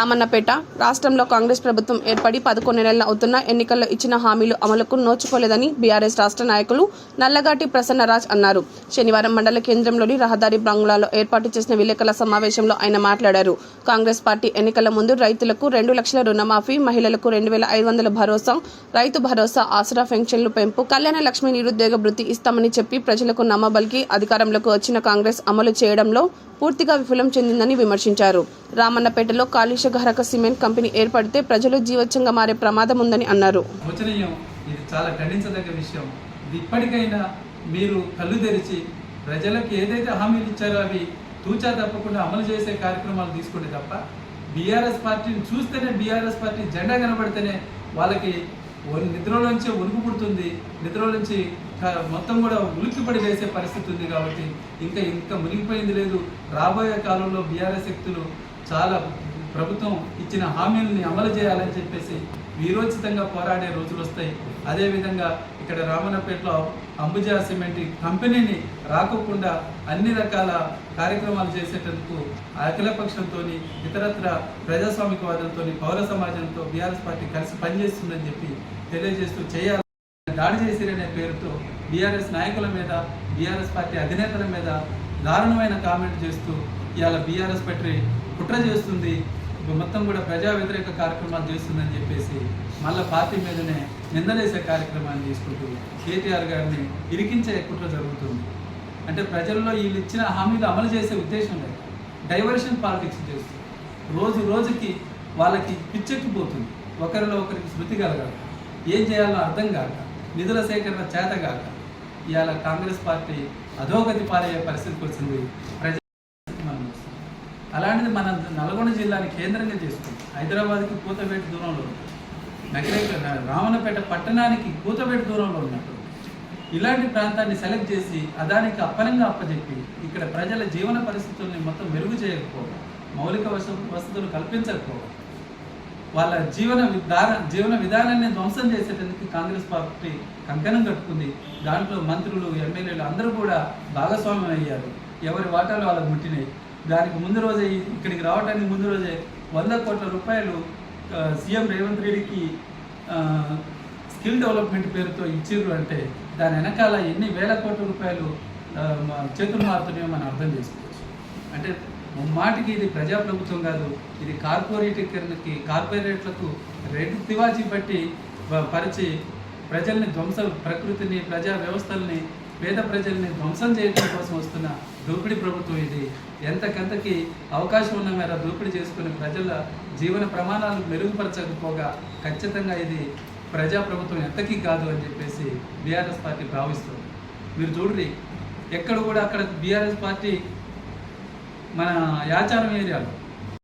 రామన్నపేట రాష్ట్రంలో కాంగ్రెస్ ప్రభుత్వం ఏర్పడి 11 నెలలు అవుతున్న ఎన్నికల్లో ఇచ్చిన హామీలు అమలుకు నోచుకోలేదని బీఆర్ఎస్ రాష్ట్ర నాయకులు నల్లగాటి ప్రసన్నరాజ్ అన్నారు. శనివారం మండల కేంద్రంలోని రహదారి బంగ్లాలో ఏర్పాటు చేసిన విలేకరుల సమావేశంలో ఆయన మాట్లాడారు. కాంగ్రెస్ పార్టీ ఎన్నికల ముందు రైతులకు 2 లక్షల రుణమాఫీ, మహిళలకు 2,500 భరోసా, రైతు భరోసా, ఆసరా పెన్షన్లు పెంపు, కళ్యాణ లక్ష్మి నిరుద్యోగ భృతి ఇస్తామని చెప్పి ప్రజలకు నమ్మబలికి అధికారంలోకి వచ్చిన కాంగ్రెస్ అమలు చేయడంలో పూర్తిగా విఫలం చెందిందని విమర్శించారు. రామన్నపేటలో కాలుష్యకారక సిమెంట్ కంపెనీ ఏర్పడితే ప్రజలు జీవోత్సంగా మారే ప్రమాదం ఉందని అన్నారు. ఇది చాలా ఖండించదగ్గ విషయం. ఇప్పటికైనా మీరు కళ్ళు తెరిచి ప్రజలకు ఏదైతే హామీలు ఇచ్చారో అవి తూచా తప్పకుండా అమలు చేసే కార్యక్రమాలు తీసుకోండి తప్ప బీఆర్ఎస్ పార్టీని చూస్తేనే, బీఆర్ఎస్ పార్టీ జెండా కనబడితేనే వాళ్ళకి నిద్రలోంచి ఉరుకు పుడుతుంది, నిద్రలోంచి మొత్తం కూడా ఉలిక్కిపడి వేసే పరిస్థితి ఉంది. కాబట్టి ఇంకా మునిగిపోయింది లేదు. రాబోయే కాలంలో బీఆర్ఎస్ శక్తులు చాలా ప్రభుత్వం ఇచ్చిన హామీలని అమలు చేయాలని చెప్పేసి వీరోచితంగా పోరాడే రోజులు వస్తాయి. అదేవిధంగా ఇక్కడ రామన్నపేటలో అంబుజా సిమెంట్ కంపెనీని రాకోకుండా అన్ని రకాల కార్యక్రమాలు చేసేటందుకు అఖిలపక్షంతో, ఇతరత్ర ప్రజాస్వామికవాదంతో, పౌర సమాజంతో బీఆర్ఎస్ పార్టీ కలిసి పనిచేస్తుందని చెప్పి తెలియజేస్తూ చేయాలి. దాడి చేసిరనే పేరుతో బీఆర్ఎస్ నాయకుల మీద, బీఆర్ఎస్ పార్టీ అధినేతల మీద దారుణమైన కామెంట్ చేస్తూ ఇవాళ బీఆర్ఎస్ పార్టీ కుట్ర చేస్తుంది, మొత్తం కూడా ప్రజా వ్యతిరేక కార్యక్రమాలు చేస్తుందని చెప్పేసి మళ్ళీ పార్టీ మీదనే నిందలేసే కార్యక్రమాన్ని తీసుకుంటూ కేటీఆర్ గారిని ఇరికించే కుట్ర జరుగుతుంది. అంటే ప్రజల్లో వీళ్ళు ఇచ్చిన హామీలు అమలు చేసే ఉద్దేశం లేదు, డైవర్షన్ పాలిటిక్స్ చేస్తుంది. రోజు రోజుకి వాళ్ళకి పిచ్చెక్కిపోతుంది, ఒకరిలో ఒకరికి శృతి కలగాలి, ఏం చేయాలో అర్థం కాక, నిధుల సేకరణ చేత కాక ఇవాళ కాంగ్రెస్ పార్టీ అధోగతి పాలయ్యే పరిస్థితికి వచ్చింది. అలాంటిది మన నల్గొండ జిల్లాని కేంద్రంగా చేసుకుంది. హైదరాబాద్కి కూతబేట దూరంలో ఉంటుంది, రామన్నపేట పట్టణానికి కూతబేట దూరంలో ఉన్నట్టు ఇలాంటి ప్రాంతాన్ని సెలెక్ట్ చేసి అదానికి అప్పనంగా అప్పచెప్పి ఇక్కడ ప్రజల జీవన పరిస్థితుల్ని మొత్తం మెరుగు చేయకపోవడం, మౌలిక వసతులు కల్పించకపోవడం, వాళ్ళ జీవన విధానాన్ని ధ్వంసం చేసేటందుకు కాంగ్రెస్ పార్టీ కంకణం కట్టుకుంది. దాంట్లో మంత్రులు, ఎమ్మెల్యేలు అందరూ కూడా భాగస్వామ్యం అయ్యారు. ఎవరి వాటాలు వాళ్ళకు ముట్టినాయి. దానికి ముందు రోజే, ఇక్కడికి రావడానికి ముందు రోజే 100 కోట్ల రూపాయలు సీఎం రేవంత్ రెడ్డికి స్కిల్ డెవలప్మెంట్ పేరుతో ఇచ్చిర్రు. అంటే దాని వెనకాల ఎన్ని వేల కోట్ల రూపాయలు చేతులు మారుతున్నాయో మనం అర్థం చేసుకోవచ్చు. అంటే మాటికి ఇది ప్రజాప్రభుత్వం కాదు, ఇది కార్పొరేట్లకు రెడ్ తివాచి పట్టి పరిచి ప్రజల్ని ప్రకృతిని, ప్రజా వ్యవస్థల్ని, పేద ప్రజల్ని ధ్వంసం చేయడం కోసం వస్తున్న దోపిడీ ప్రభుత్వం ఇది. ఎంతకంతకి అవకాశం ఉన్న మేర దోపిడీ చేసుకుని ప్రజల జీవన ప్రమాణాలు మెరుగుపరచకపోగా ఖచ్చితంగా ఇది ప్రజాప్రభుత్వం ఎంతకీ కాదు అని చెప్పేసి బీఆర్ఎస్ పార్టీ భావిస్తుంది. మీరు చూడండి, ఎక్కడ కూడా అక్కడ బీఆర్ఎస్ పార్టీ మన యాచారం ఏరియాలో